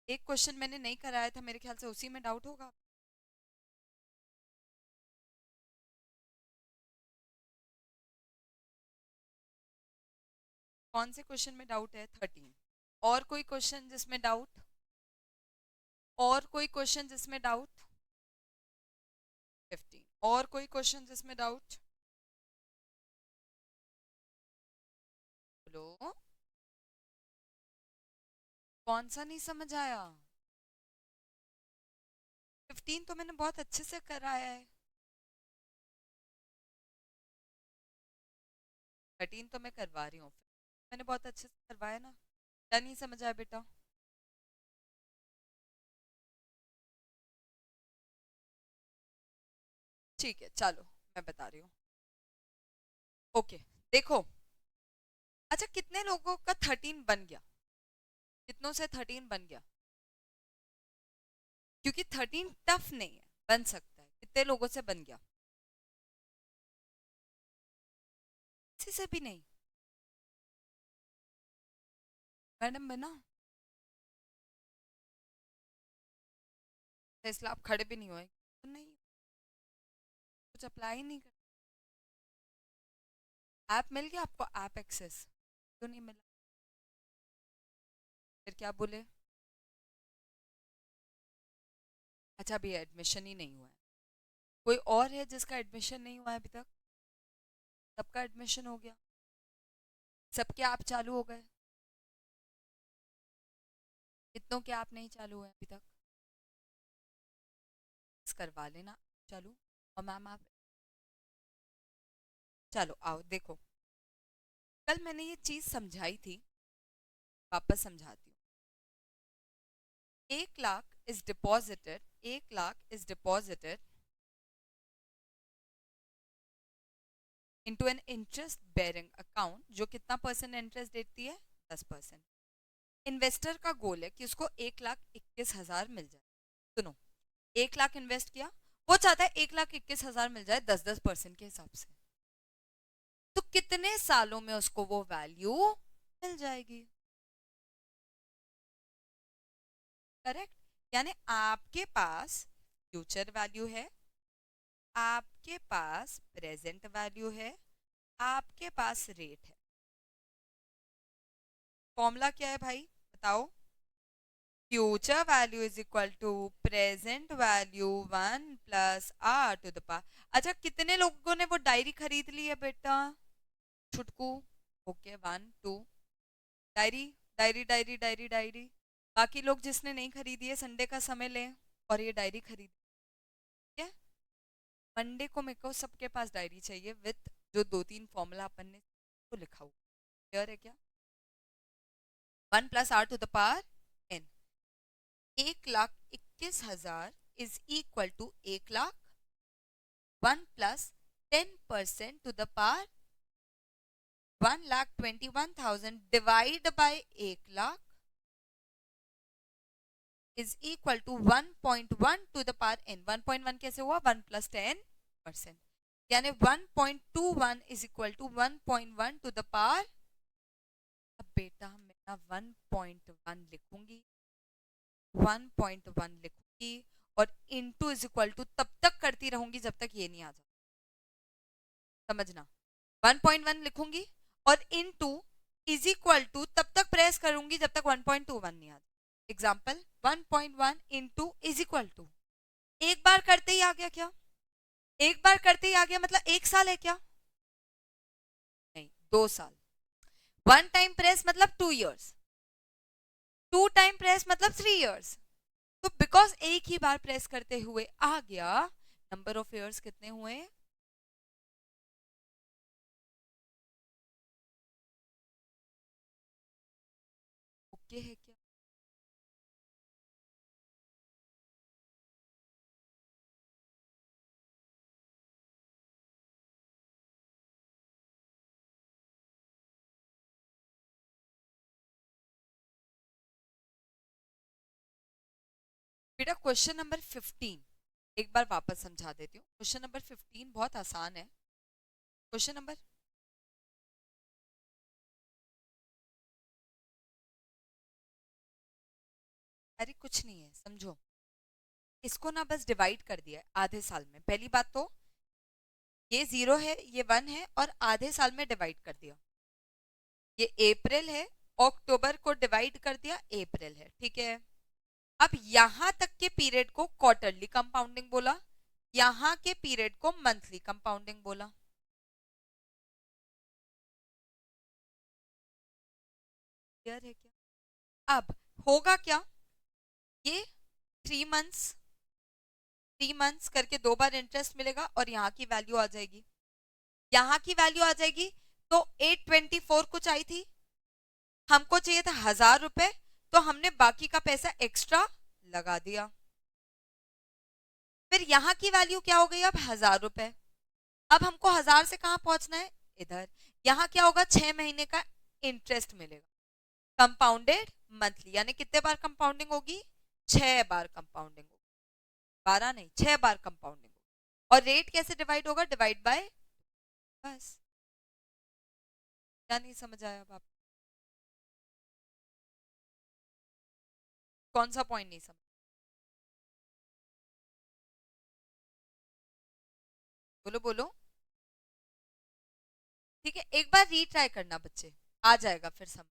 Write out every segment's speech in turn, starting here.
एक क्वेश्चन मैंने नहीं कराया था, मेरे ख्याल से उसी में डाउट होगा। कौन से क्वेश्चन में डाउट है? 13। और कोई क्वेश्चन जिसमें डाउट? और कोई क्वेश्चन जिसमें डाउट? 15। और कोई क्वेश्चन जिसमें डाउट? बोलो, कौन सा नहीं समझ आया? 15 तो मैंने बहुत अच्छे से कराया है। 13 तो मैं करवा रही हूँ, मैंने बहुत अच्छे से करवाया ना। क्या नहीं समझ आया बेटा? ठीक है, चलो मैं बता रही हूँ। ओके, देखो। अच्छा, कितने लोगों का 13 बन गया? कितनों से 13 बन गया? क्योंकि 13 टफ नहीं है, बन सकता है। कितने लोगों से बन गया? किसी से भी नहीं? मैडम बना? तो इसलिए आप खड़े भी नहीं हुए? तो नहीं, कुछ अप्लाई नहीं कर। ऐप मिल गया आपको? ऐप एक्सेस क्यों नहीं मिला? फिर क्या बोले? अच्छा, अभी एडमिशन ही नहीं हुआ है। कोई और है जिसका एडमिशन नहीं हुआ है अभी तक? सबका एडमिशन हो गया? सबके ऐप चालू हो गए? कितनों के ऐप नहीं चालू हुए अभी तक? करवा लेना चालू। और मैम आप, चलो आओ देखो। कल मैंने ये चीज समझाई थी, वापस समझाती हूँ। 1 lakh is deposited, 1 lakh is deposited into an interest bearing account, जो कितना परसेंट इंटरेस्ट देती है? 10%। इन्वेस्टर का गोल है कि उसको 1,21,000 मिल जाए। सुनो, 1 लाख इन्वेस्ट किया, वो चाहता है 1,21,000 मिल जाए 10-10% के हिसाब से। तो कितने सालों में उसको वो वैल्यू मिल जाएगी? करेक्ट। यानी आपके पास फ्यूचर वैल्यू है, आपके पास प्रेजेंट वैल्यू है, आपके पास रेट है। फॉर्मूला क्या है भाई, बताओ? Future value is equal to present value 1 + r⁻। अच्छा, कितने लोगों ने वो डायरी खरीद ली है बेटा? छुटकू। Okay, 1 2। Diary, diary diary diary diary. बाकी लोग जिसने नहीं खरीदी है, संडे का समय लें और ये डायरी खरीद। ठीक है, मंडे को मेरे को सबके पास डायरी चाहिए विथ जो 2-3 फॉर्मूला अपन ने तो लिखा हुआ। क्लियर है क्या? 1 + r⁻n। 1,21,000 is equal to 1 lakh, 1 + 10% 1,21,000 divide by 1 lakh is equal to 1.1 1.1 कैसे हुआ? 1 + 10%। यानी 1.21 इज इक्वल टू 1.1। अब बेटा मैं ना 1.1 लिखूंगी, 1.1 लिखूंगी, और इनटू इज इक्वल टू तब तक करती रहूंगी जब तक ये नहीं आ जाता। समझना, 1.1 लिखूंगी और इनटू इज इक्वल टू तब तक प्रेस करूंगी जब तक 1.21 नहीं आ जाता। Example, 1.1 into is equal to, एक बार करते ही आ गया क्या? एक बार करते ही आ गया मतलब 1 साल है क्या? नहीं, 2 साल। 1 टाइम प्रेस मतलब 2 इयर्स, 2 टाइम प्रेस मतलब 3 इयर्स। तो बिकॉज एक ही बार प्रेस करते हुए आ गया, नंबर ऑफ इयर्स कितने हुए? ओके है क्या? बेटा क्वेश्चन नंबर 15 एक बार वापस समझा देती हूँ। क्वेश्चन नंबर 15 बहुत आसान है। क्वेश्चन नंबर, अरे कुछ नहीं है, समझो, इसको ना बस डिवाइड कर दिया है आधे साल में। पहली बात तो ये 0 है, ये 1 है, और आधे साल में डिवाइड कर दिया। ये अप्रैल है, अक्टूबर को डिवाइड कर दिया, अप्रैल है, ठीक है। अब यहां तक के पीरियड को क्वार्टरली कंपाउंडिंग बोला, यहां के पीरियड को मंथली कंपाउंडिंग बोला। क्लियर है क्या? अब होगा क्या, ये 3 मंथ्स, 3 मंथ्स करके 2 बार इंटरेस्ट मिलेगा और यहाँ की वैल्यू आ जाएगी, यहाँ की वैल्यू आ जाएगी। तो 824 कुछ आई थी, हमको चाहिए था 1000 रुपए, तो हमने बाकी का पैसा एक्स्ट्रा लगा दिया। फिर यहाँ की वैल्यू क्या हो गई अब 1000 रुपए। अब हमको 1000 से कहाँ पहुंचना है, इधर। यहाँ क्या होगा, 6 महीने का इंटरेस्ट मिलेगा, कंपाउंडेड मंथली, यानी कितने बार कंपाउंडिंग होगी, 6 बार कंपाउंडिंग होगी, 12 नहीं, 6 बार कंपाउंडिंग होगी। और रेट कैसे डिवाइड होगा, डिवाइड बाय, बस। क्या नहीं समझ आया अब आप, कौन सा पॉइंट नहीं समझ, बोलो बोलो। ठीक है, एक बार रीट्राई करना बच्चे, आ जाएगा फिर समझ,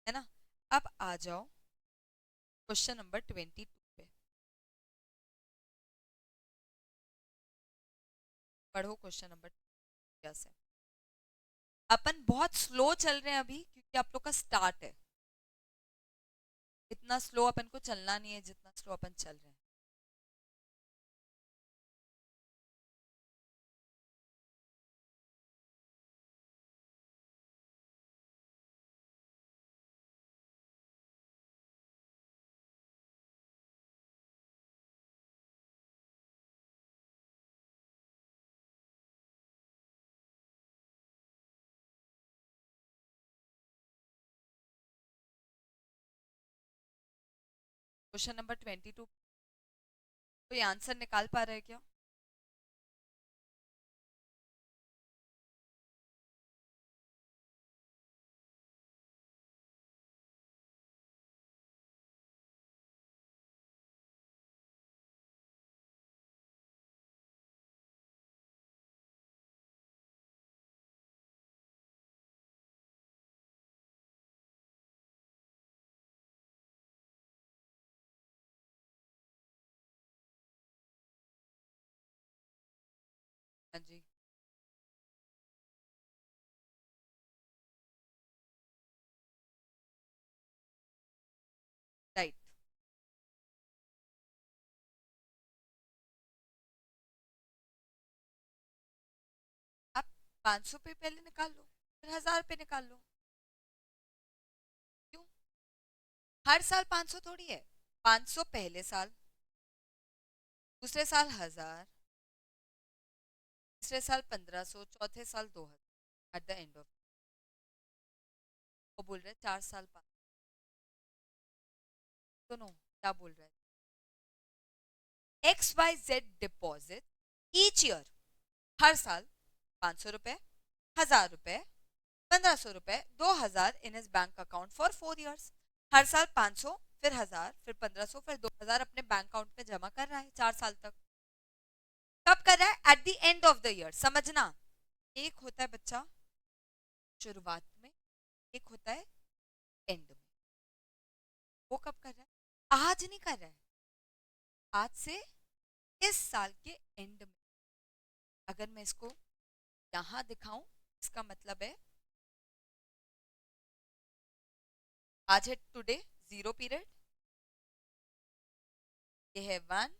है ना। अब आ जाओ क्वेश्चन नंबर 22 पे, पढ़ो क्वेश्चन नंबर से। अपन बहुत स्लो चल रहे हैं अभी, क्योंकि आप लोग का स्टार्ट है। इतना स्लो अपन को चलना नहीं है जितना स्लो अपन चल रहे हैं। क्वेश्चन नंबर 22, कोई आंसर निकाल पा रहे हैं क्या? हाँ जी, राइट। आप 500 पे पहले निकाल लो, फिर 1000 पे निकाल लो। क्यों, हर साल 500 थोड़ी है, 500 पहले साल, दूसरे साल 1000, तीसरे साल 1500, चौथे साल 2000, एट द एंड ऑफ, वो बोल रहे 4 साल 5, सुनो क्या बोल रहे हैं, XYZ डिपॉजिट ईच ईयर, हर साल 500 रुपए, 1000 रुपए, 1500 रुपए, 2000 in his bank account for 4 years. हर साल 500, फिर 1000, फिर 1500, फिर 2000 अपने बैंक अकाउंट में जमा कर रहा है 4 साल तक। कब कर रहा है, eight the end of the year, समझना। एक होता है बच्चा शुरुआत में, एक होता है एंड में। वो कब कर रहा है, आज नहीं कर रहा है, आज से इस साल के एंड में। अगर मैं इसको यहां दिखाऊं, इसका मतलब है आज है टुडे, 0 पीरियड, ये है 1,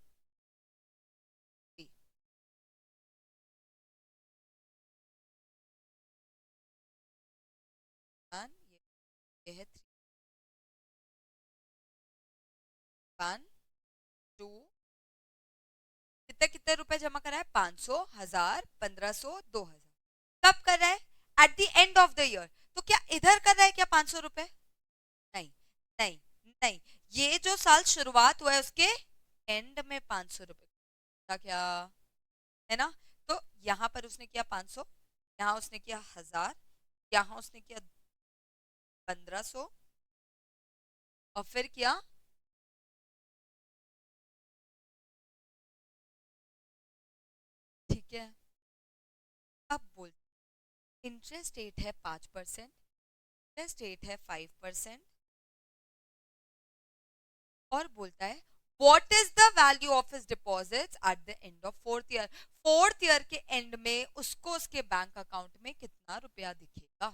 3, ये है 3, 1, 2, कितने कितने रुपए जमा करा है, 500, 1000, 1500, 2000। कब कर रहा है, eight the end of the year. तो क्या इधर कर रहा है क्या 500 रुपए, नहीं, नहीं, नहीं, ये जो साल शुरुआत हुआ है उसके एंड में 500 रुपए क्या, है ना। तो यहाँ पर उसने किया 500, यहाँ उसने किया 1000, यहाँ उसने किया 1500, और फिर क्या, ठीक है। अब बोल, इंटरेस्ट रेट है 5%, इंटरेस्ट रेट है 5%, और बोलता है what is the value of his deposits eight the end of fourth year. Fourth year के एंड में उसको उसके बैंक अकाउंट में कितना रुपया दिखेगा।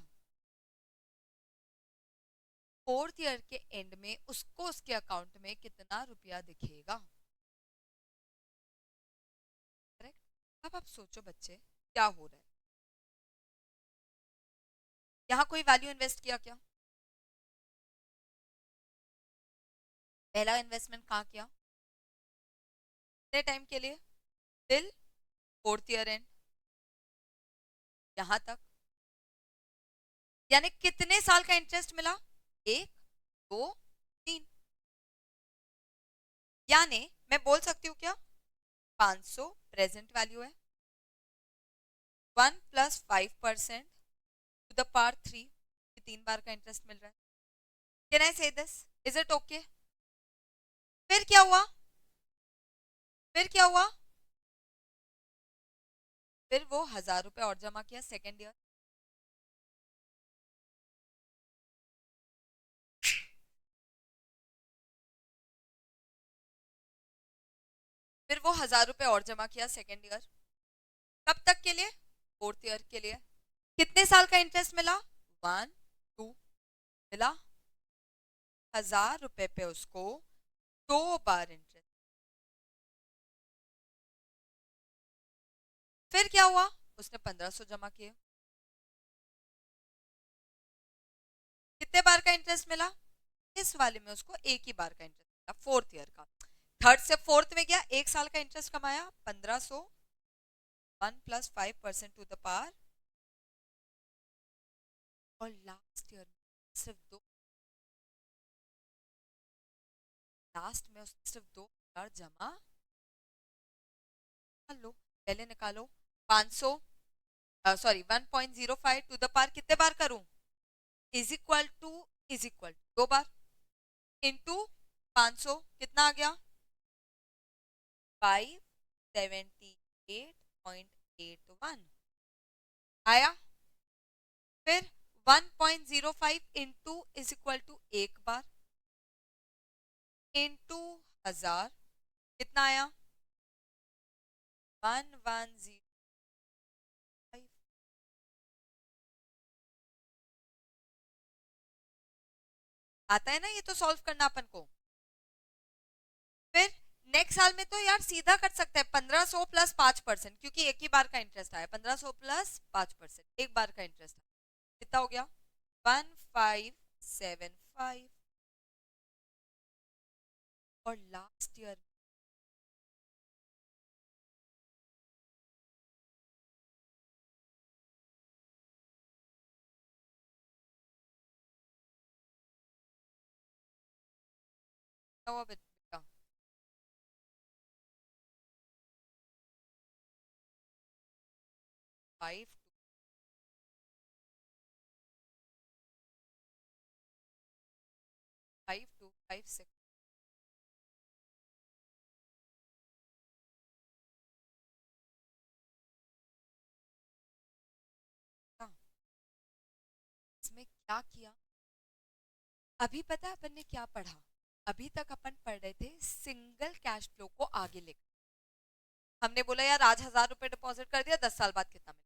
फोर्थ ईयर के एंड में उसको उसके अकाउंट में कितना रुपया दिखेगा। करेक्ट। अब आप सोचो बच्चे क्या हो रहा है, यहाँ कोई वैल्यू इन्वेस्ट किया क्या? पहला इन्वेस्टमेंट कहाँ किया, कितने टाइम के लिए, टिल फोर्थ ईयर एंड, यहां तक, यानी कितने साल का इंटरेस्ट मिला, 1 2 3, यानी मैं बोल सकती हूँ क्या, 500 प्रेजेंट वैल्यू है, 1 + 5% टू द पावर 3, 3 बार का इंटरेस्ट मिल रहा है। कैन आई से दिस, इज इट ओके? फिर क्या हुआ, फिर क्या हुआ, फिर वो 1000 रुपए और जमा किया सेकेंड ईयर, फिर वो 1000 रुपए और जमा किया सेकेंड ईयर, कब तक के लिए, फोर्थ ईयर के लिए। कितने साल का इंटरेस्ट मिला, 1 2 मिला, 1000 रुपए पे उसको 2 बार इंटरेस्ट। फिर क्या हुआ, उसने 1500 जमा किए, कितने बार का इंटरेस्ट मिला, इस वाले में उसको एक ही बार का इंटरेस्ट मिला, फोर्थ ईयर का। थर्ड से फोर्थ में गया, 1 साल का इंटरेस्ट कमाया 1500, 1 + 5% टू द पावर, और लास्ट ईयर सिर्फ दो, लास्ट में उसने सिर्फ 2000 जमा, लो पहले निकालो, 500 सॉरी 1.05 टू द पावर कितने बार करूं, is equal to, is equal 2 बार, इंटू 500 कितना आ गया, 578.81 आया। फिर 1.05 इंटू इज इक्वल टू 1 बार, इंटू 1000 कितना आया, 1105। आता है ना ये तो सॉल्व करना अपन को। फिर नेक्स्ट साल में तो यार सीधा कर सकते हैं, 1500 + 5%, क्योंकि एक ही बार का इंटरेस्ट आया, 1500 + 5%, एक बार का इंटरेस्ट आया, कितना हो गया, 1575। और लास्ट ईयर हुआ बेटा, 5 5256, इसमें क्या किया, अभी पता है अपन ने क्या पढ़ा, अभी तक अपन पढ़ रहे थे सिंगल कैश फ्लो को आगे लेकर। हमने बोला यार आज 1000 रुपए डिपॉजिट कर दिया, 10 साल बाद कितना मिलेगा,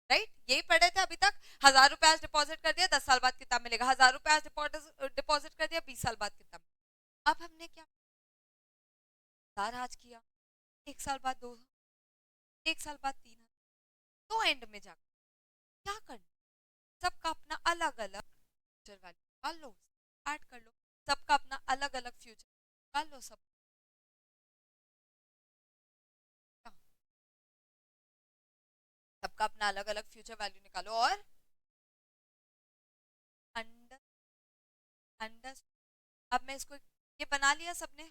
राइट, यही पढ़ रहे थे अभी तक। 1000 रुपए आज डिपॉजिट कर दिया, 10 साल बाद कितना मिलेगा, 1000 रुपए आज डिपॉजिट कर दिया, 20 साल बाद कितना मिलेगा। अब हमने क्या, 1000 आज किया, 1 साल बाद 2, 1 साल बाद 3, तो एंड में जाकर क्या करना, सबका अपना अलग अलग फ्यूचर वैल्यू निकाल लो, ऐड कर लो, सबका अपना अलग अलग फ्यूचर निकाल लो, सब सबका अपना अलग अलग फ्यूचर वैल्यू निकालो, और अंडर अंडर, अब मैं इसको, ये बना लिया सबने,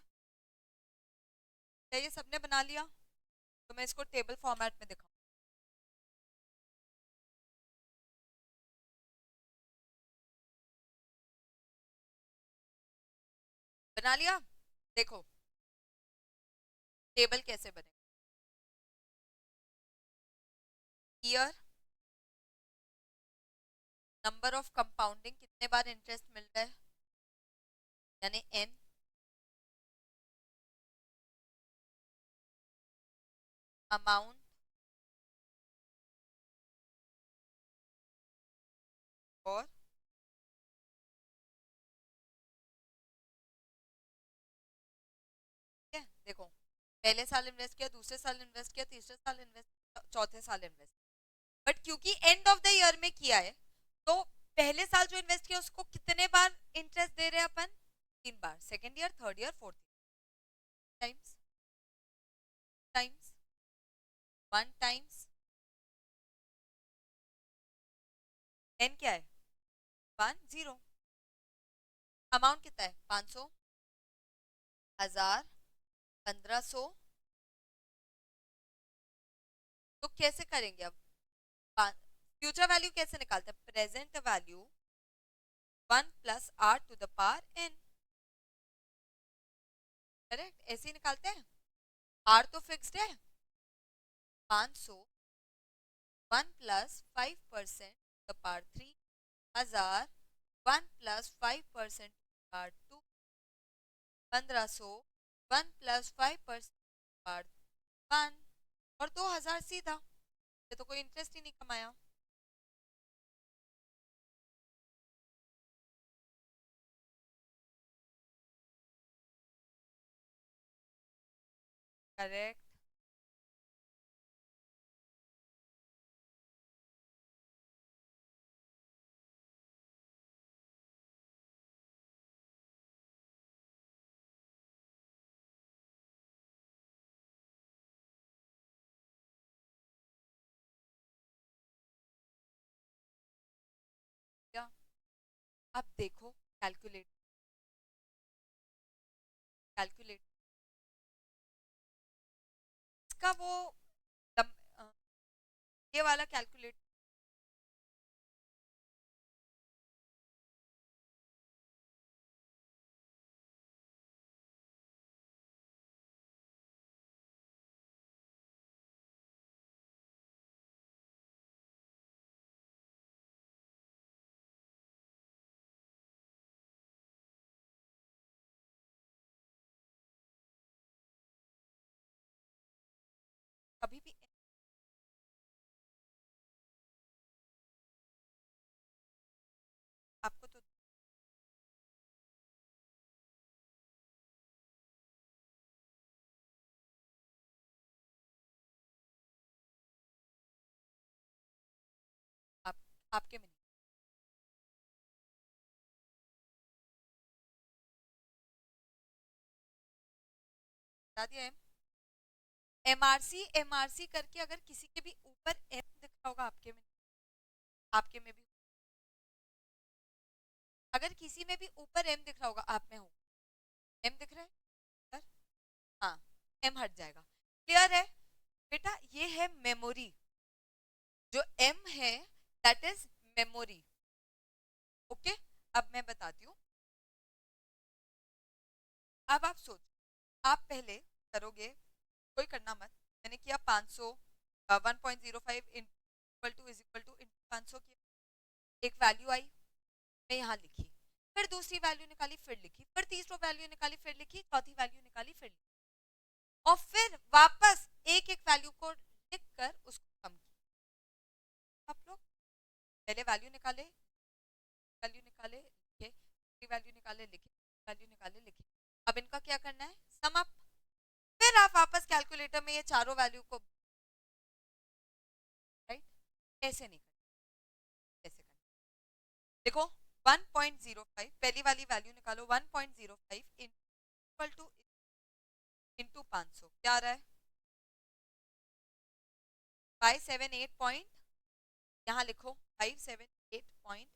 क्या ये सबने बना लिया, तो मैं इसको टेबल फॉर्मेट में दिखाऊं। बना लिया? देखो टेबल कैसे बने। ईयर, नंबर ऑफ कंपाउंडिंग, कितने बार इंटरेस्ट मिल रहा है यानी एन, अमाउंट, और ठीक है। देखो पहले साल इन्वेस्ट किया, दूसरे साल इन्वेस्ट किया, तीसरे साल इन्वेस्ट किया, चौथे साल इन्वेस्ट, बट क्योंकि एंड ऑफ द ईयर में किया है तो पहले साल जो इन्वेस्ट किया उसको कितने बार इंटरेस्ट दे रहे हैं अपन? 3 बार, second year, third year, fourth times, times 1 times n क्या है? 10। अमाउंट कितना है? 500, 1000, 1500। तो कैसे करेंगे अब? फ्यूचर वैल्यू कैसे निकालते हैं? प्रेजेंट वैल्यू 1 + r⁴ करेक्ट, ऐसे ही निकालते हैं। आर तो फिक्स्ड है 500, 1 + 5% 1000, 1 + 5% 1500, 1 + 5% 1 और 2000 सीधा। ये तो कोई इंटरेस्ट ही नहीं कमाया। करेक्ट। क्या? अब देखो कैलकुलेट, कैलकुलेट इसका वो लम- अ, ये वाला कैलकुलेट, कभी भी आपको तो आप, आपके में नहीं बता दिया। एमआरसी, एमआरसी करके अगर किसी के भी ऊपर एम दिख रहा होगा, आपके में, आपके में भी, अगर किसी में भी ऊपर एम दिख रहा होगा आप में हो, एम दिख रहा है सर? हाँ, एम हट जाएगा। क्लियर है बेटा? ये है मेमोरी, जो एम है दैट इज मेमोरी। ओके, अब मैं बताती हूँ। अब आप सोच, आप पहले करोगे, कोई करना मत, मैंने किया 500, 1.05 equal to is equal to 500 किया, एक वैल्यू आई, मैं यहाँ लिखी, फिर दूसरी वैल्यू निकाली फिर लिखी, फिर तीसरी वैल्यू निकाली फिर लिखी, चौथी वैल्यू निकाली फिर लिखी, और फिर वापस एक एक वैल्यू को लिखकर उसको कम किया। आप लोग पहले वैल्यू निकाले, वैल्यू निकाले लिखे, वैल्यू निकाले लिखे, वैल्यू निकाले लिखे, अब इनका क्या करना है? Sum up. फिर आप वापस कैलकुलेटर में ये चारों वैल्यू को, राइट, ऐसे नहीं करना, ऐसे करना। देखो 1.05, पहली वाली वैल्यू निकालो, 1.05 इक्वल टू इंटू 500 क्या आ रहा है? 578 पॉइंट, यहाँ लिखो 578 पॉइंट,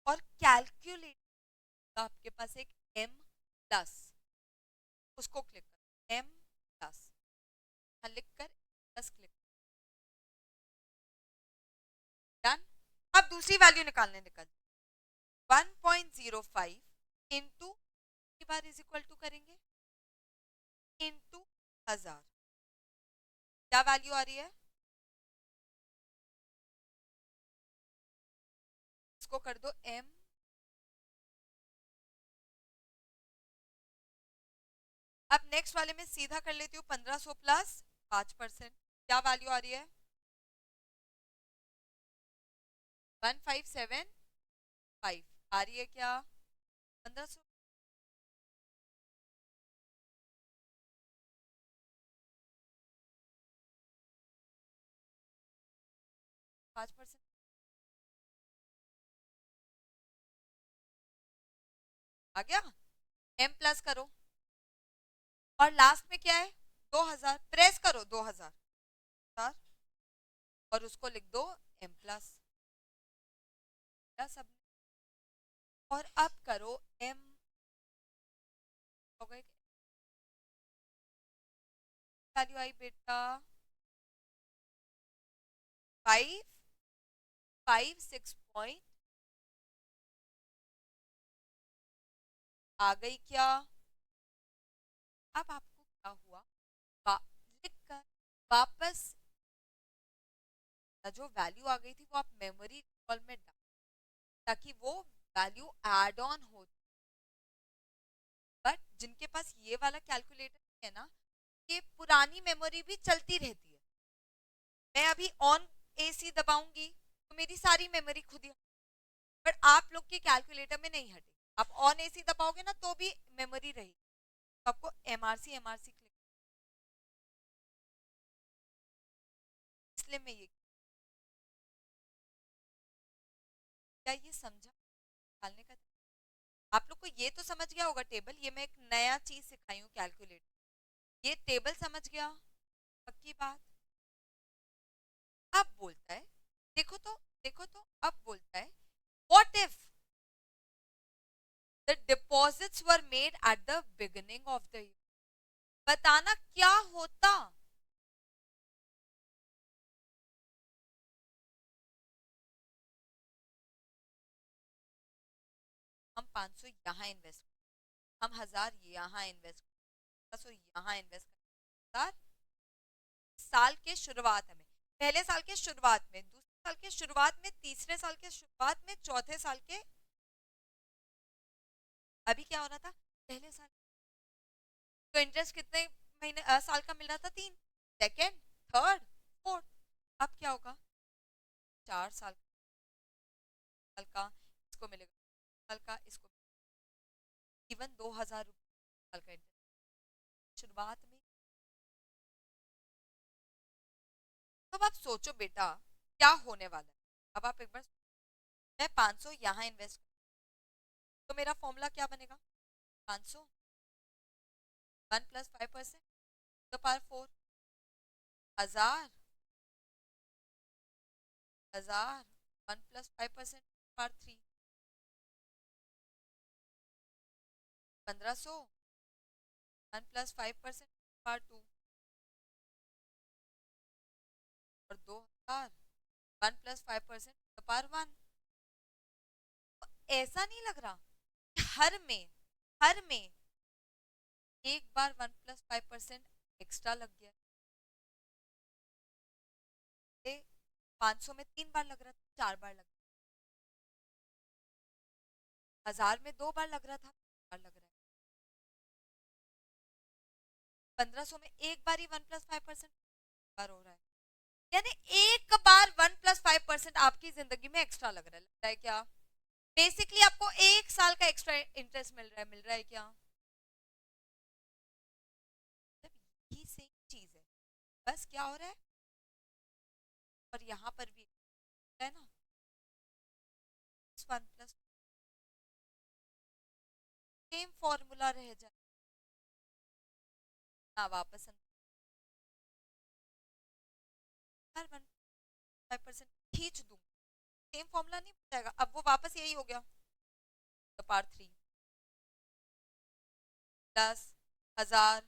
और कैलकुलेट आपके पास एक m प्लस, उसको क्लिक कर m प्लस, लिख कर प्लस क्लिक, डन। अब दूसरी वैल्यू निकालने निकल, 1.05 0.05 इंटू की बार इज इक्वल टू करेंगे इंटू 1000, क्या वैल्यू आ रही है? इसको कर दो m, अब नेक्स्ट वाले में सीधा कर लेती हूँ 1500 प्लस 5%, क्या वैल्यू आ रही है? 1575 आ रही है क्या? 1500 5% आ गया। m प्लस करो और लास्ट में क्या है? 2000, प्रेस करो 2000 और उसको लिख दो m प्लस प्लस। अब और अब करो m, हो गए वैल्यू आई बेटा 556 आ गई क्या? अब आपको क्या हुआ? लिख कर वापस जो वैल्यू आ गई थी वो आप मेमोरी कॉल में डाल, ताकि वो वैल्यू ऐड ऑन हो। बट जिनके पास ये वाला कैलकुलेटर है ना, ये पुरानी मेमोरी भी चलती रहती है। मैं अभी ऑन एसी दबाऊंगी तो मेरी सारी मेमोरी खुद ही, बट आप लोग के कैलकुलेटर में नहीं हटे। आप ऑन एसी दबाओगे ना तो भी मेमोरी रहेगी, तो आपको एमआरसी क्लिक, इसलिए मैं ये, क्या ये समझा डालने का? आप लोग को ये तो समझ गया होगा टेबल, ये मैं एक नया चीज सिखाई हूँ कैलकुलेटर, ये टेबल समझ गया, पक्की बात। अब बोलता है, देखो तो, देखो तो, अब बोलता है what if the deposits were made at the beginning of the year, बताना क्या होता? हम 500 यहाँ इन्वेस्ट, हम 1000 यहाँ इन्वेस्ट, 500 यहाँ इन्वेस्ट कर, साल के शुरुआत में, पहले साल के शुरुआत में, दूसरे साल के शुरुआत में, तीसरे साल के शुरुआत में, चौथे साल के, अभी क्या हो रहा था पहले साल, तो इंटरेस्ट कितने महीने साल का मिल रहा था? 3, सेकेंड, थर्ड, फोर्थ। अब क्या होगा? 4 साल का इसको मिलेगा, साल का इसको, इवन 2000 रुपये साल का इंटरेस्ट शुरुआत में। तो अब आप सोचो बेटा क्या होने वाला है। अब आप एक बार, मैं 500 यहाँ इन्वेस्ट, तो मेरा फॉर्मूला क्या बनेगा? 500 1 प्लस 5% तो power 4, 1000 1000 1 plus 5% power 3, 1500 1 plus 5% power 2 और 2000 1 प्लस 5% पावर 1। ऐसा नहीं लग रहा हर में एक बार 1 प्लस 5% एक्स्ट्रा लग गया? 500 में 3 बार लग रहा था, 4 बार लग रहा, 1000 में 2 बार लग रहा था, 3 बार लग रहा है, 1500 में एक बार ही 1 प्लस 5% बार हो रहा है। यानी एक बार 1 प्लस 5% आपकी जिंदगी में एक्स्ट्रा लग रहा है क्या? बेसिकली आपको 1 साल का एक्स्ट्रा इंटरेस्ट मिल रहा है क्या? यही सेम चीज है, बस क्या हो रहा है, और यहाँ पर भी है ना 1 प्लस, सेम फॉर्मूला रह जाए ना, वापस हर 1 5% खींच दूं, सेम फॉर्मूला नहीं बन जाएगा? अब वो वापस यही हो गया, तो part 3 plus 1000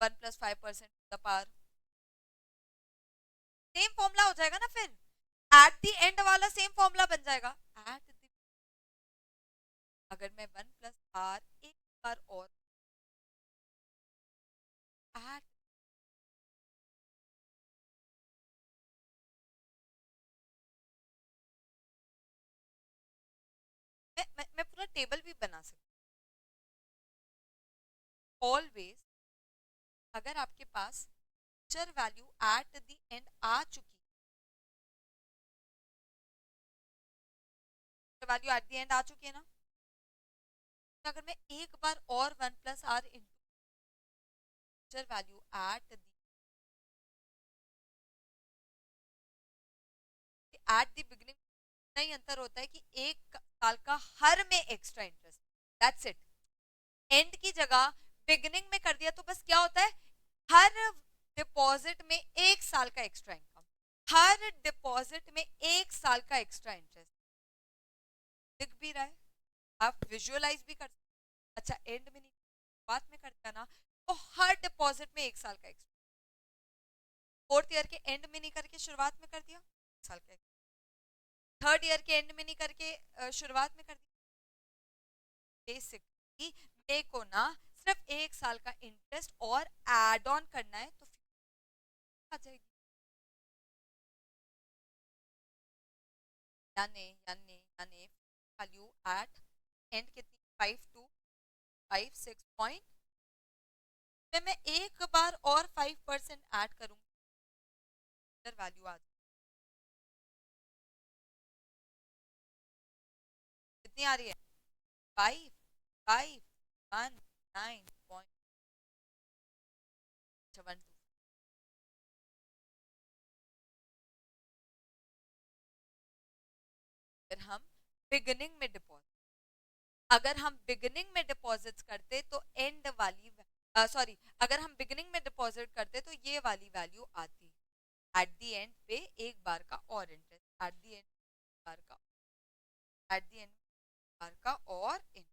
1 plus 5% the power, same formula हो जाएगा ना फिर, एट द एंड वाला सेम फॉर्मूला बन जाएगा। एट द, अगर मैं 1+r एक बार और ऐड, मैं पूरा टेबल भी बना सकती हूँ। ऑलवेज अगर आपके पास चर वैल्यू एट द एंड आ चुकी, वैल्यू एट द एंड आ चुकी है ना, तो अगर मैं एक बार और 1+r इंटू चर वैल्यू एट द बिगिनिंग, इतना ही अंतर होता है कि एक साल का हर में extra interest, that's it. And की जगह बिगिनिंग में कर दिया तो बस क्या होता है, हर डिपॉजिट में एक साल का एक्स्ट्रा इनकम, हर डिपॉजिट में एक साल का एक्स्ट्रा इंटरेस्ट दिख भी रहा है, आप विजुअलाइज भी कर सकते। अच्छा एंड में नहीं, बात में करते हैं ना, तो हर डिपॉजिट में एक साल का एक्स्ट्रा, फोर्थ ईयर के एंड में नहीं करके शुरुआत में कर दिया, साल का, थर्ड ईयर के एंड में नहीं करके शुरुआत में कर दिया। बेसिकली मेरे को ना सिर्फ एक साल का इंटरेस्ट और एड ऑन करना है तो आ जाएगी। यानी वैल्यू एट एंड कितनी, 5256 पॉइंट में मैं एक बार और 5% ऐड करूंगी, वैल्यू आ जाएगी। कितनी आ रही है, 5519.1, फिर हम बिगिनिंग में डिपॉजिट, अगर हम बिगिनिंग में डिपॉजिट्स करते तो एंड वाली, सॉरी अगर हम बिगिनिंग में डिपॉजिट करते तो ये वाली वैल्यू आती, एट द एंड पे एक बार का और इंटरेस्ट, एट द एंड बार का, एट द एंड बार का और इंटरेस्ट।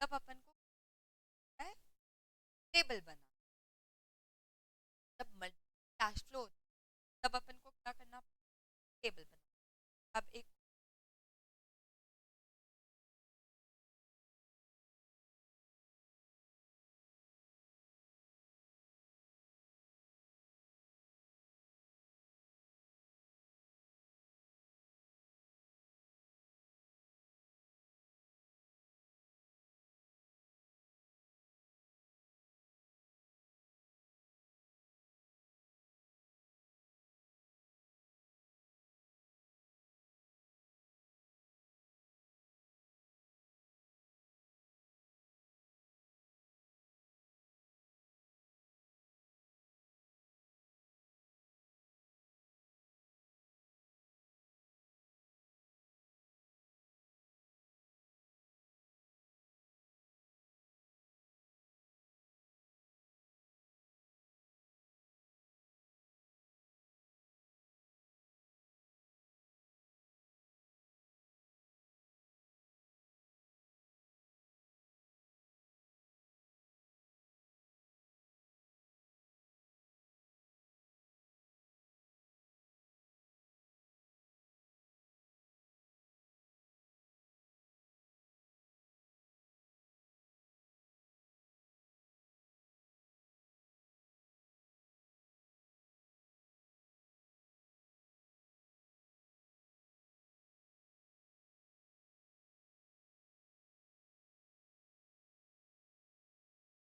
तब अपन को है टेबल बना, जब मल्टी कैश फ्लो तब अपन को क्या करना, टेबल बना। अब एक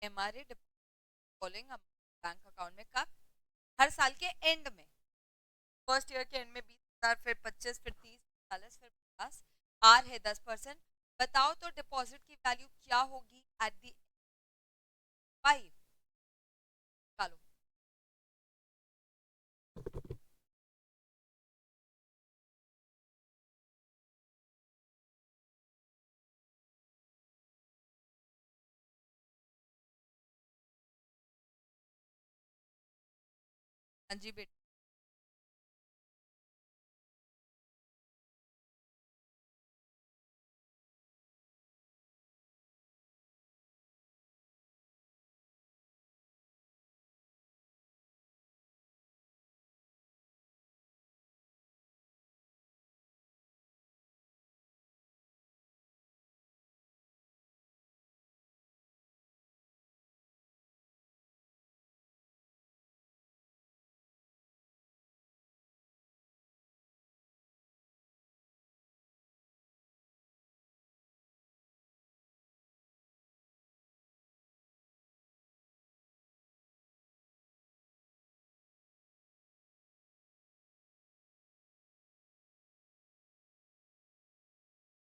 हमारे फॉलोइंग हम बैंक अकाउंट में कब, हर साल के एंड में, फर्स्ट ईयर के एंड में 20,000, फिर 25, फिर 30, 40, फिर 50, आर है 10%। बताओ तो डिपॉजिट की वैल्यू क्या होगी एट दी 5, निकालो। हाँ जी बेटा।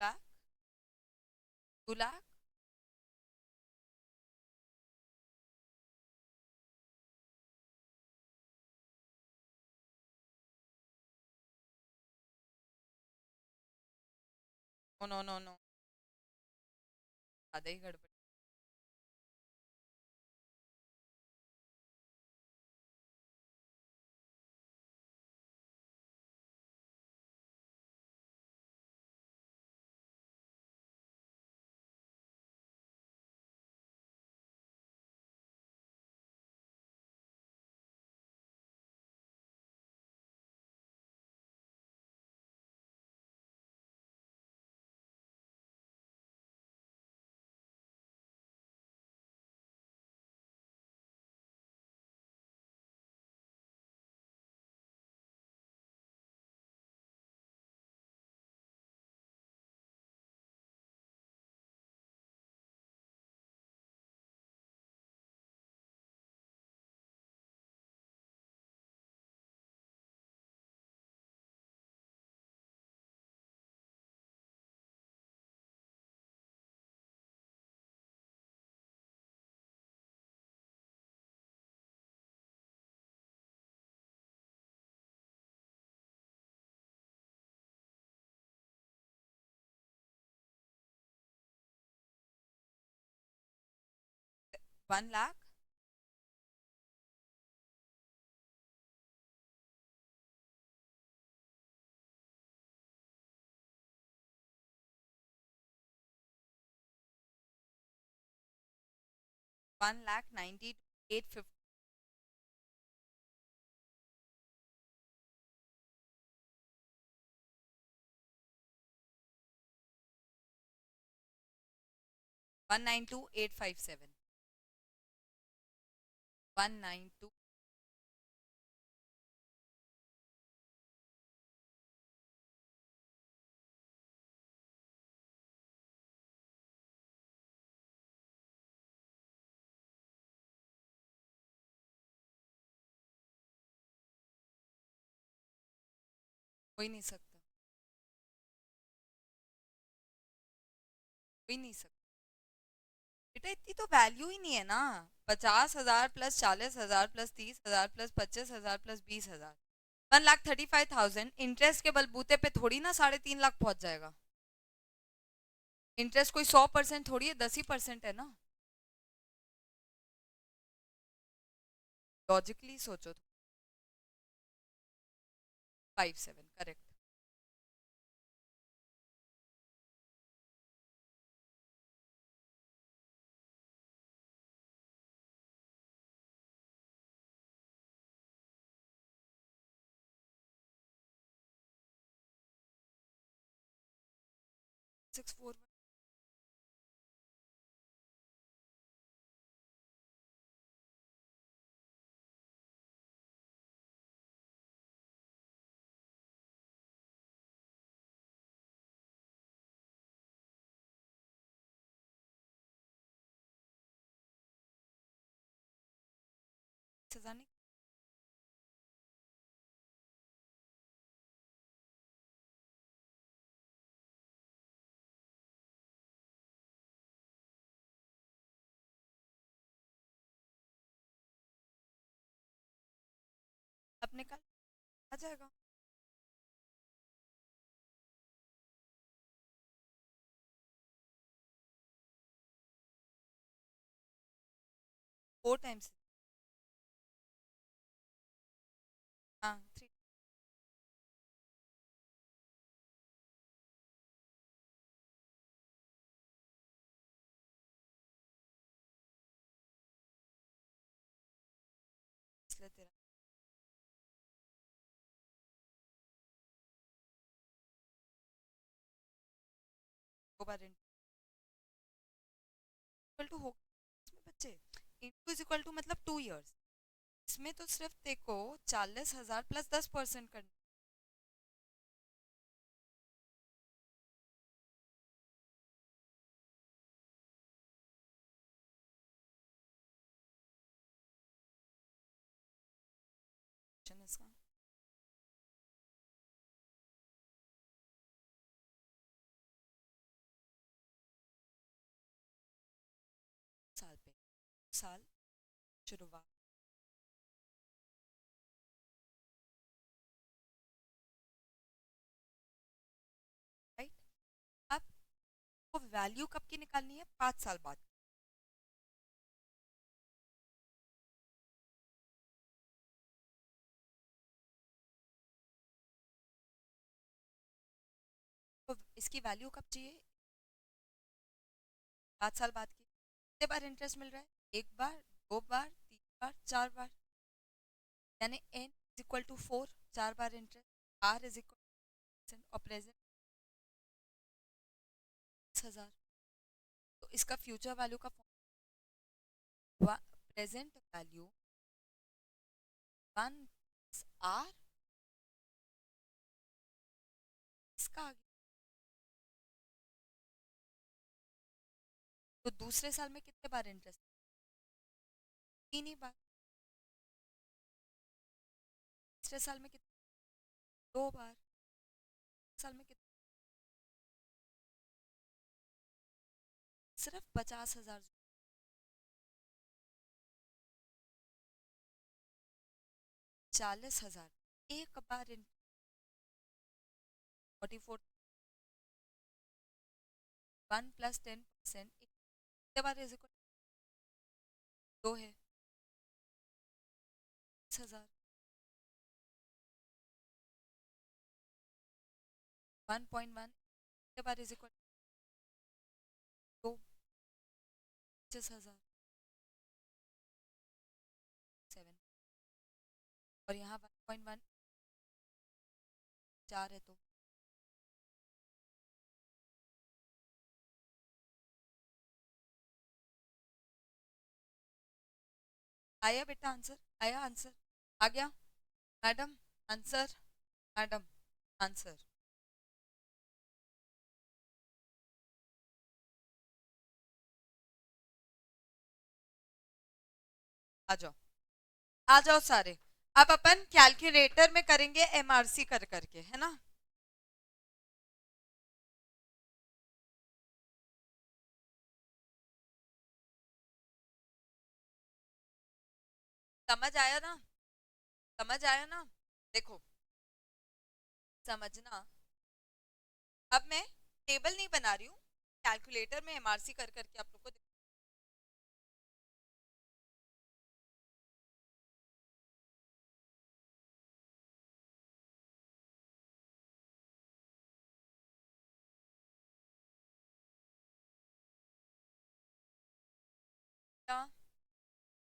Lakh, 2 lakh. No no no no, ज्यादा ही गड़बड़। 1 लाख। $1,92,850। 192,857। 192। हो ही नहीं सकता, हो ही नहीं सकता बेटा, इतनी तो वैल्यू ही नहीं है ना। 50,000 plus 40,000 plus 30,000 plus 25,000 plus 20,000, 1,35,000। Interest के बलबूते पे थोड़ी ना 3.5 लाख पहुंच जाएगा। इंटरेस्ट कोई 100% थोड़ी है, 10% है ना। लॉजिकली सोचो तो। 57 करेक्ट। 641। सजा नहीं। अपने कल आ जाएगा। 4 टाइम्स। हाँ 3 इसलिए तेरा 2 बार इक्वल टू हो इसमें बच्चे इंटू इज इक्वल टू मतलब 2 years। इसमें तो सिर्फ देखो 40,000 प्लस 10% करना है इसका। साल पे साल शुरुआत राइट। अब वो वैल्यू कब की निकालनी है, 5 साल बाद। तो इसकी वैल्यू कब चाहिए, 5 साल बाद की। कितने बार इंटरेस्ट मिल रहा है, 1 बार, 2 बार, 3 बार, 4 बार, यानी n इज इक्वल टू 4, 4 बार इंटरेस्ट। r इज इक्वल और प्रेजेंट 10,000। तो इसका फ्यूचर वैल्यू का प्रेजेंट वैल्यू 1 r, इसका आगे तो दूसरे साल में कितने बार इंटरेस्ट, 3 ही बार। तीसरे साल में कितने, 2 बार। साल में कितने, सिर्फ 50,000। 40,000 एक बार 44, 1 + 10% कितने बार इज इक्वल, 2 है, 20,000। 1.1 कितने बार इज इक्वल, 2, 25,000, 7। और यहाँ 1.1 4 है तो आया बेटा आंसर, आया आंसर, आ गया मैडम आंसर, मैडम आंसर। आ जाओ, आ जाओ सारे। अब अपन कैलकुलेटर में करेंगे एमआरसी कर करके, है ना। समझ आया ना, समझ आया ना। देखो समझना, अब मैं टेबल नहीं बना रही हूँ, कैलकुलेटर में एमआरसी कर करके आप लोग को दिखा।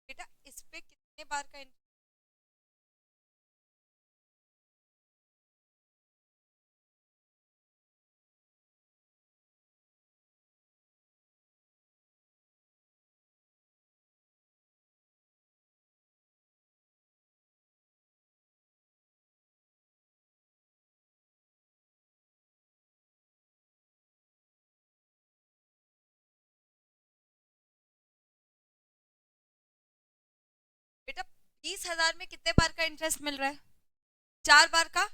बेटा इस पे कितने बार का बेटा 20,000 में कितने बार का इंटरेस्ट मिल रहा है, 4 बार का,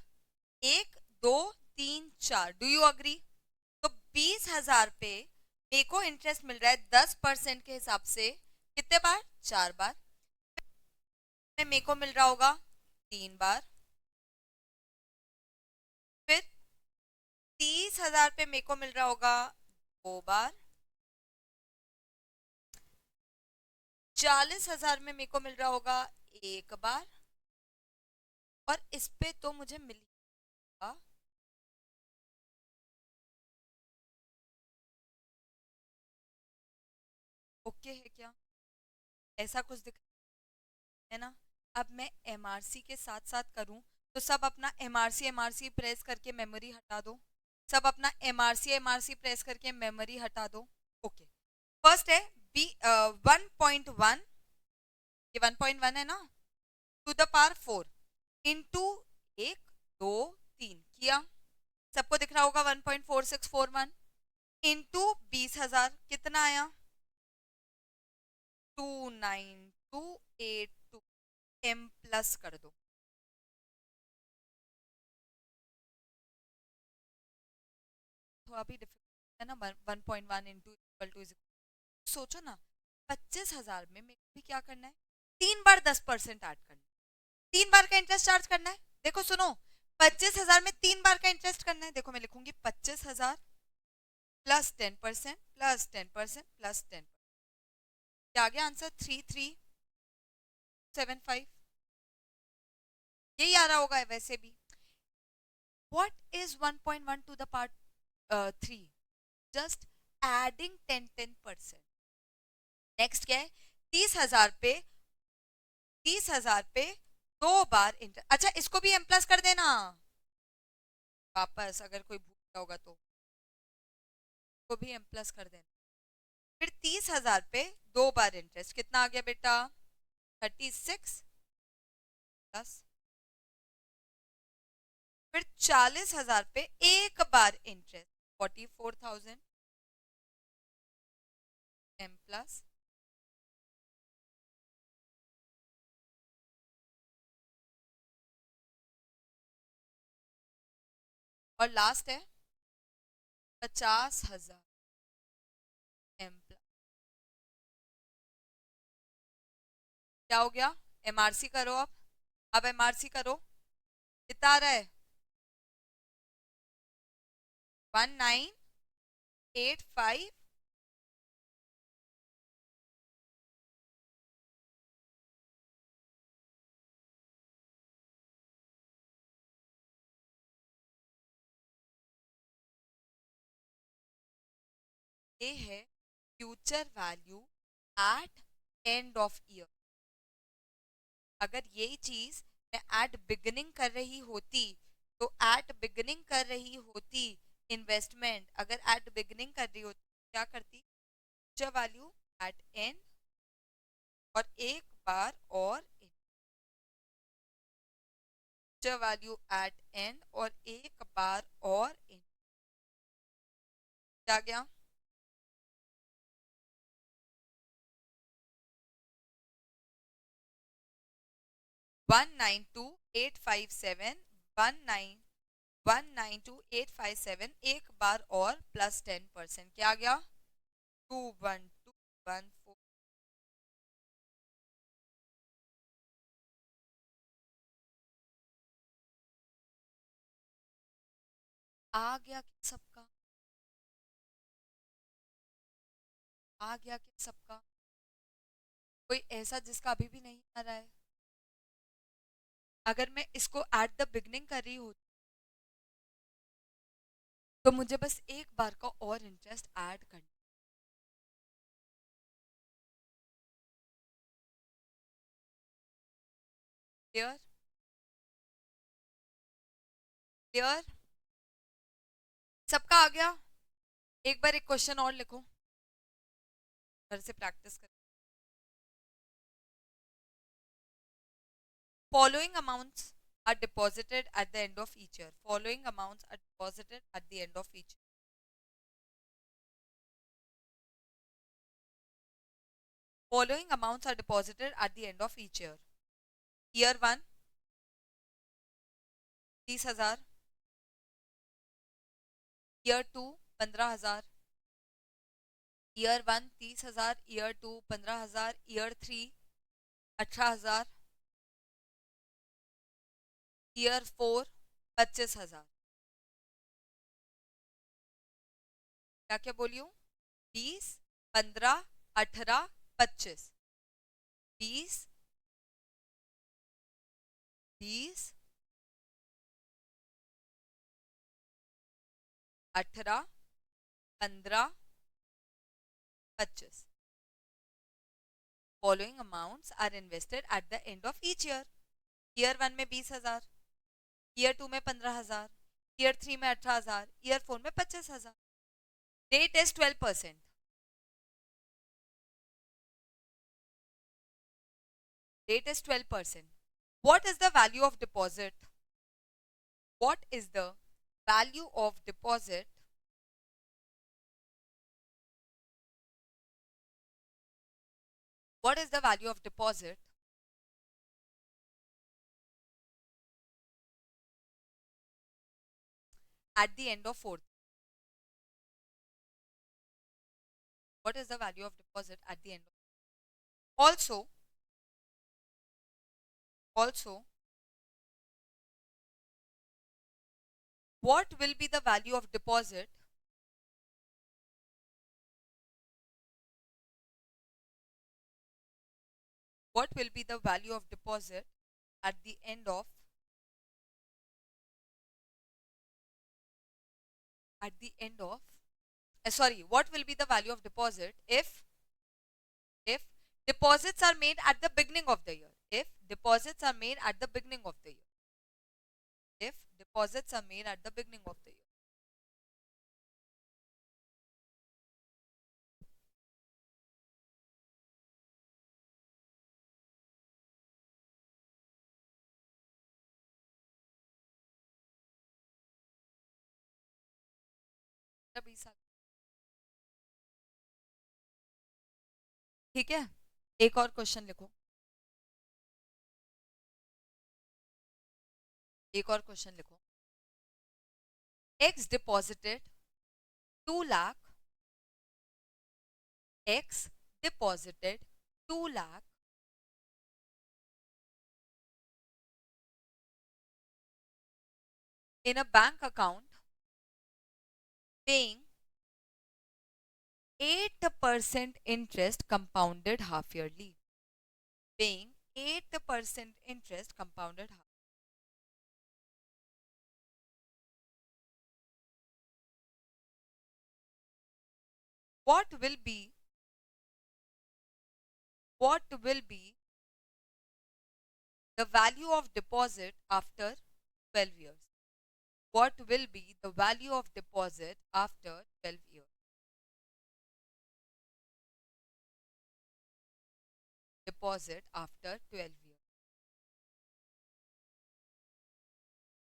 1, 2, 3, 4। Do you agree. तो 20,000 पे मेरे को इंटरेस्ट मिल रहा है 10% के हिसाब से, कितने बार, 4 बार। मेरे को मिल रहा होगा 3 बार। फिर 30,000 पे मेरे को मिल रहा होगा 2 बार। 40,000 में मेरे को मिल रहा होगा 1 बार। और इस पे तो मुझे मिलेगा ओके है क्या, ऐसा कुछ दिख है ना। अब मैं एमआरसी के साथ साथ करूं तो सब अपना एमआरसी प्रेस करके मेमोरी हटा दो, सब अपना एमआरसी प्रेस करके मेमोरी हटा दो। ओके, फर्स्ट है बी 1.1, ये 1.1 है ना, टू द पावर 4 इंटू 1 2 3 किया, सबको दिख रहा होगा 1.4641 इंटू 20,000 कितना आया 29282, एम प्लस कर दो। तो अभी डिफिकल्ट है ना, 1.1 इंटू इक्वल टू, सोचो ना 25,000 में मेरे को भी क्या करना है, 3 बार 10% ऐड करना है, 3 बार का इंटरेस्ट चार्ज करना है। देखो सुनो, 25,000 में 3 बार का इंटरेस्ट करना है। देखो मैं लिखूंगी 25,000 प्लस 10% प्लस 10% प्लस 10, क्या आ गया आंसर 3375, यही आ रहा होगा वैसे भी। What is 1.1 to the power 3, just adding 10%। Next क्या है, 30,000 पे 30,000 पे 2 बार इंटरेस्ट, अच्छा इसको भी एम प्लस कर देना वापस, अगर कोई भूल गया होगा तो को भी एम प्लस कर देना। फिर 30,000 पे 2 बार इंटरेस्ट कितना आ गया बेटा 36 प्लस, फिर 40,000 पे 1 बार इंटरेस्ट 44,000 एम प्लस, और लास्ट है 50,000 एम प्लस। क्या हो गया, एमआरसी करो अब एमआरसी करो, कितना आ रहा है 1985, ये है future value at end of year. अगर यही चीज मैं एट बिगिनिंग कर रही होती, तो एट बिगिनिंग कर रही होती इन्वेस्टमेंट, अगर एट बिगिनिंग कर रही होती क्या करती, फ्यूचर वैल्यू एट एंड और 1 बार और फ्यूचर वैल्यू एट एंड और 1 बार और क्या गया 192857, 192857, 1 बार और प्लस 10%, क्या आ गया 21214। आ गया क्या सबका, आ गया क्या सबका, कोई ऐसा जिसका अभी भी नहीं आ रहा है। अगर मैं इसको एट द बिगनिंग कर रही हूँ तो मुझे बस 1 बार का और इंटरेस्ट ऐड करना, क्लियर क्लियर, सबका आ गया। एक बार एक क्वेश्चन और लिखो, घर से प्रैक्टिस कर। Following amounts are deposited at the end of each year. Following amounts are deposited at the end of each year. Following amounts are deposited at the end of each year. Year 1 30,000, Year 2 15,000, Year 1 30,000, Year 2 15,000, Year 3 18,000, Year 4 25,000। क्या क्या बोलियो 20 15 18 25, 20 20 18, 15, 25. Following amounts are invested at the end of each year. Year 1 में 20,000, year 2 में 15,000, year 3 में 18,000, year 4 में 25,000. Rate is 12%. Rate is 12%. What is the value of deposit? What is the value of deposit what is the value of deposit at the end of fourth? What is the value of deposit at the end of? Also, what will be the value of deposit what will be the value of deposit at the end of sorry, what will be the value of deposit if deposits are made at the beginning of the year? If deposits are made at the beginning of the year. If deposits are made at the beginning of the year. ठीक है, एक और question लिखो. एक और question लिखो. X deposited 2 lakh. X deposited 2 lakh in a bank account paying 8% interest compounded half yearly. Paying 8% interest compounded half. What will be the value of deposit after 12 years? What will be the value of deposit after 12 years? Deposit after 12 years.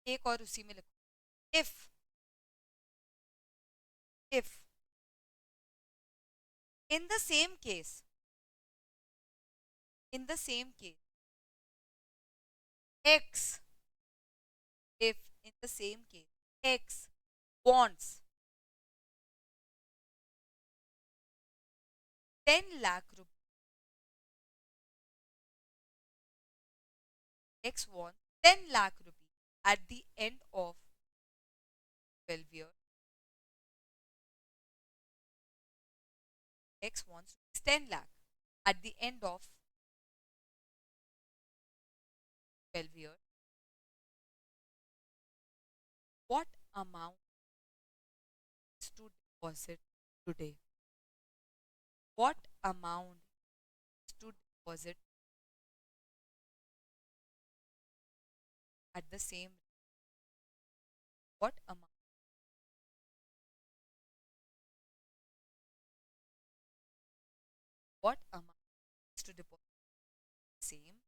एक और उसी में लिखो. If in the same case X, if in the same case X wants 10 lakh rupees. X wants 10 lakh rupees at the end of 12 years. X wants 10 lakh at the end of 12 years. What amount is to deposit today? What amount is to deposit at the same rate? What amount? What amount is to deposit same?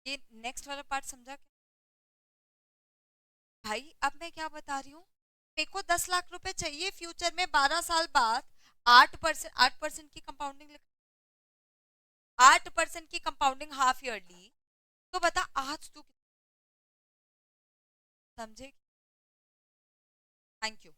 ये next वाला part समझा क्या भाई? अब मैं क्या बता रही हूँ, मेरे को 10 लाख रुपए चाहिए फ्यूचर में 12 साल बाद. 8% की कंपाउंडिंग 8% की कंपाउंडिंग हाफ ईयरली. तो बता आज तू समझे? Thank you.